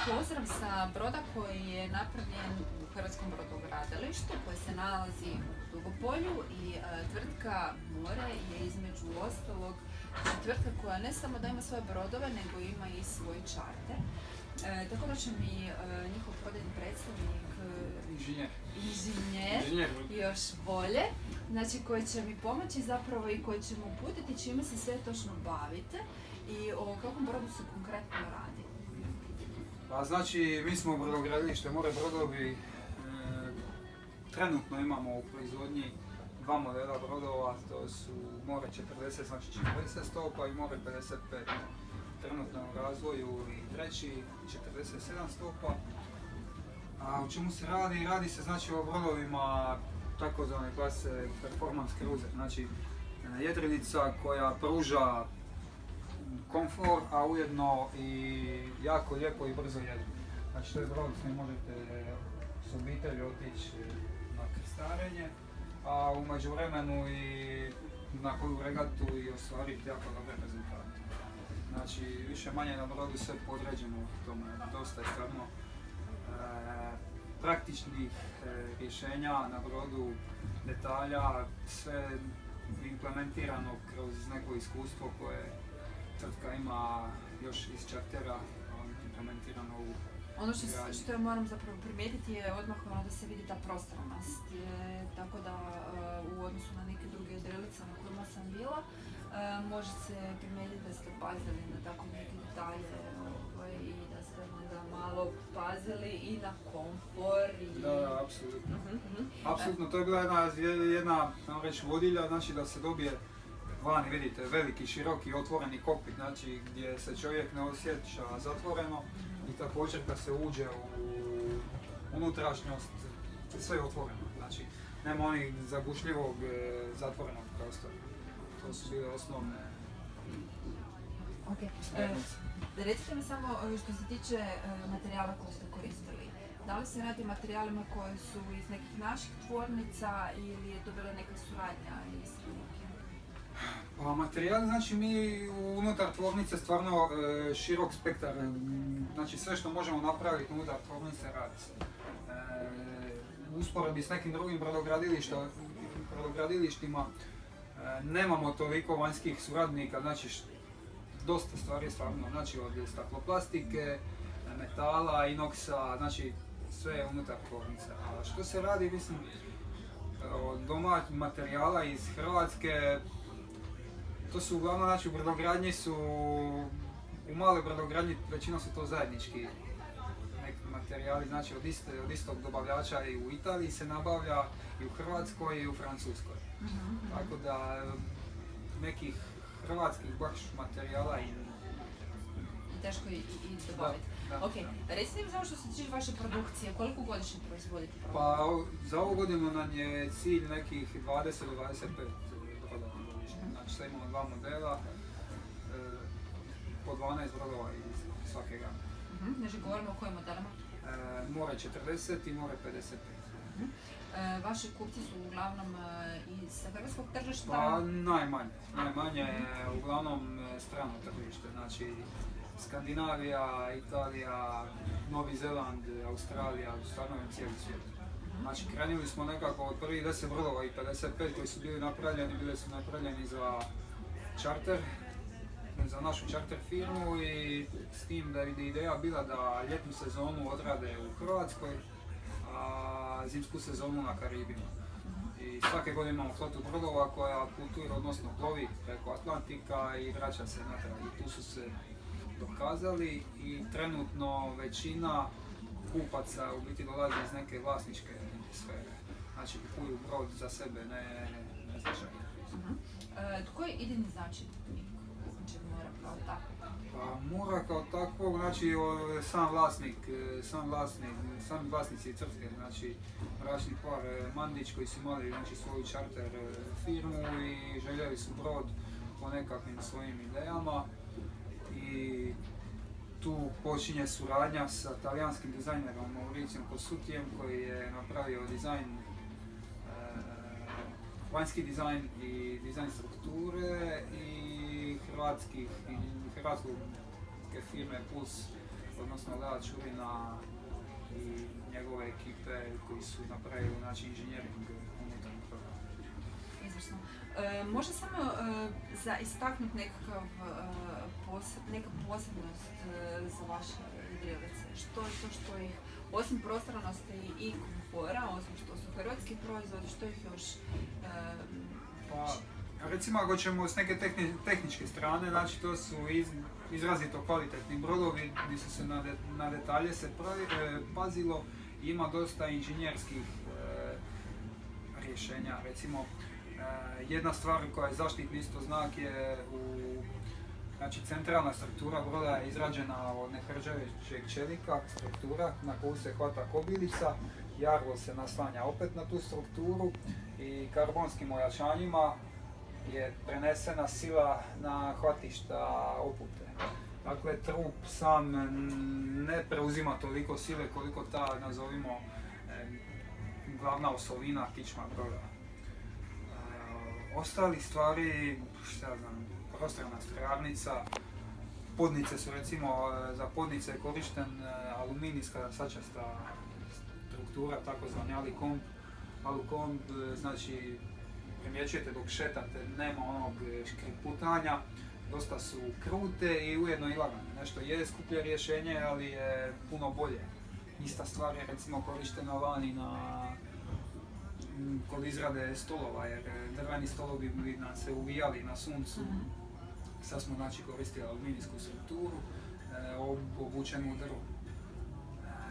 pozdrav sa broda koji je napravljen u Hrvatskom brodogradilištu koji se nalazi u Dugopolju i tvrtka More je između ostalog tvrtka koja ne samo da ima svoje brodove nego ima i svoj čarter. Tako da će mi njihov prodajni predstavnik inženjer još bolje, znači koji će mi pomoći zapravo i koji će mu uputiti čime se sve točno bavite i o kakvom brodu se konkretno radi. Pa znači, mi smo brodogradilište More brodovi, trenutno imamo u proizvodnji dva modela brodova, to su More 40, znači 40 stopa i More 55. Trenutno u razvoju i treći 47 stopa. A u čemu se radi? Radi se znači o brodovima takozvane klase Performance Cruiser, znači jedrinica koja pruža komfor, a ujedno i jako lijepo i brzo jedu. Znači to je brod s njim možete s obitelji otići na krstarenje, a u međuvremenu i na koju regatu i ostvariti jako dobre rezultate. Znači više manje na brodu sve podređeno tome, dosta je stvarno praktičnih rješenja na brodu, detalja, sve implementirano kroz neko iskustvo koje tvrtka ima još iz čartera, implementirano u ono što ja moram zapravo primijetiti je odmah da se vidi ta prostornost, tako da u odnosu na neke druge jedrilice na kojima sam bila, može se primijetiti da ste pazili na tako neke detalje i da ste onda malo pazili i na komfor. Da, apsolutno. Apsolutno, to je bila jedna reći, vodilja, znači da se dobije vani, vidite, veliki, široki, otvoreni kokpit, znači gdje se čovjek ne osjeća zatvoreno i također da se uđe u unutrašnjost, sve je otvoreno, znači nema onih zagušljivog zatvorenog prostora. To su bile osnovne smjernice. Recite mi samo što se tiče materijala koje ste koristili. Da li se radi materijalima koji su iz nekih naših tvornica ili je to bila neka suradnja iz nekim? Pa materijali, znači mi unutar tvornice stvarno širok spektar, znači sve što možemo napraviti unutar tvornice radi se. U usporedbi s nekim drugim brodogradilištima nemamo toliko vanjskih suradnika, znači dosta stvari je stvarno, znači od stakloplastike, metala, inoksa, znači sve je unutar tvornice. A što se radi, mislim, od domaćih materijala iz Hrvatske, to su uglavnom, znači u brodogradnji su, u maloj brodogradnji većina su to zajednički neki materijali, znači od istog dobavljača i u Italiji se nabavlja, i u Hrvatskoj i u Francuskoj. Tako da nekih hrvatskih baš materijala i teško i dobaviti. Ok, recite mi samo što se tiče vaše produkcije, koliko godišnje proizvodite? Pa za ovu godinu nam je cilj nekih 20 do 25 brodova godišnje. Znači sad imamo dva modela, po 12 brodova iz svake game. Znači govorimo o kojim modelima? More 40 i More 55. Vaši kupci su uglavnom iz hrvatskog tržišta? Pa najmanje uglavnom strano tržište, znači Skandinavija, Italija, Novi Zeland, Australija, stvarno je cijeli svijet. Znači krenuli smo nekako od prvih 10 brodova i 55 koji su bili napravljeni za čarter, za našu čarter firmu i s tim da je ideja bila da ljetnu sezonu odrade u Hrvatskoj, a zimsku sezonu na Karibima. I svake godine imamo flotu brodova koja putuje, odnosno plovi preko Atlantika i vraća se natrag. I tu su se dokazali i trenutno većina kupaca u biti dolazi iz neke vlasničke sfere. Znači kupuju brod za sebe, ne značajno. Tko je idejni značajnik Mora kao tako? Pa Mora kao takvog, znači sami vlasnici tvrtke, znači bračni par Mandić koji su imali znači, svoju čarter firmu i željeli su brod po nekakvim svojim idejama. I tu počinje suradnja sa talijanskim dizajnerom Mauricijom Cosutijem koji je napravio dizajn, vanjski dizajn i dizajn strukture i hrvatske firme Puls odnosno Lea Čurina i njegove ekipe koji su napravili znači, inženjering unutarnjeg programa. Izvrsno. Može samo za istaknuti neka posebnost za vaše jedrilice? Što je to što ih, osim prostranosti i komfora, osim što su hrvatski proizvodi, što ih još Pa, recimo ako ćemo s neke tehničke strane, znači to su izrazito kvalitetni brodovi gdje su se na detalje se pazilo i ima dosta inženjerskih rješenja. Recimo, jedna stvar koja je zaštitni isto znak je znači centralna struktura broda je izrađena od nehrđajućeg čelika, struktura na koju se hvata kobilica, jarlo se naslanja opet na tu strukturu i karbonskim ojačanjima je prenesena sila na hvatišta opute. Dakle, trup sam ne preuzima toliko sile koliko ta, nazovimo, glavna osovina kičma broda. Ostali stvari, šta znam, prostrana strojarnica, podnice su recimo, za podnice je korišten aluminijska sačasta struktura, takozvani alukomb, znači primjećujete dok šetate, nema onog škriputanja, dosta su krute i ujedno i lagane. Nešto je skuplje rješenje, ali je puno bolje. Ista stvar je recimo korištena vani kod izrade stolova, jer drveni stolovi bi nam se uvijali na suncu. Sad smo znači koristili aluminijsku strukturu, obučenu u drvu.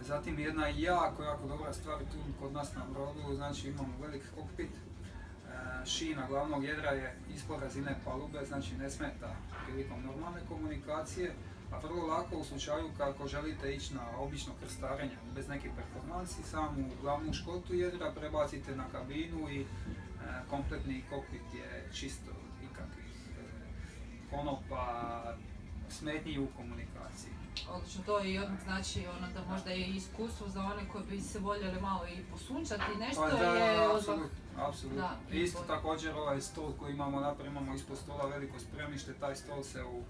Zatim jedna jako dobra stvar tu kod nas na brodu, znači imamo velik kokpit. Šina glavnog jedra je ispod razine palube, znači ne smeta prilikom normalne komunikacije, a vrlo lako u slučaju kako želite ići na obično krstarenje bez nekih performansi, samu glavnu škotu jedra prebacite na kabinu i kompletni kokpit je čisto od ikakvih konopa, smetnji u komunikaciji. Odlično, to je odmah znači da možda je iskustvo za one koji bi se voljeli malo i posunčati nešto je odmah. Apsolutno. Isto također ovaj stol koji imamo naprijed, imamo ispod stola veliko spremište, taj stol se u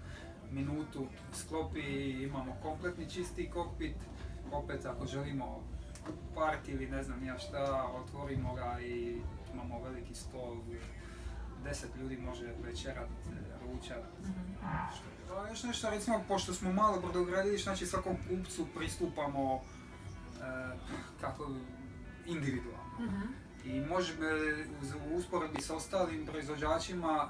minutu sklopi i imamo kompletni čisti kokpit. Opet ako želimo party ili ne znam ja šta, otvorimo ga i imamo veliki stol. 10 ljudi može večerat, ručat. Još nešto, recimo, pošto smo malo brodogradilište, znači svakom kupcu pristupamo individualno. I u usporedbi s ostalim proizvođačima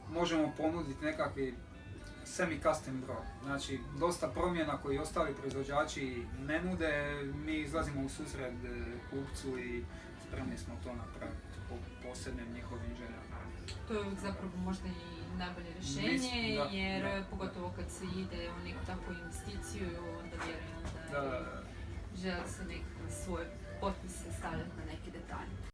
možemo ponuditi nekakvi semi-custom brod. Znači, dosta promjena koji ostali proizvođači ne nude, mi izlazimo u susret kupcu i spremni smo to napraviti po posebnim njihovim željama. To je zapravo možda i najbolje rješenje, jer pogotovo kad se ide u neku takvu investiciju, onda vjerujem da želi se nekakve svoje potpise stavljati na neki detalj.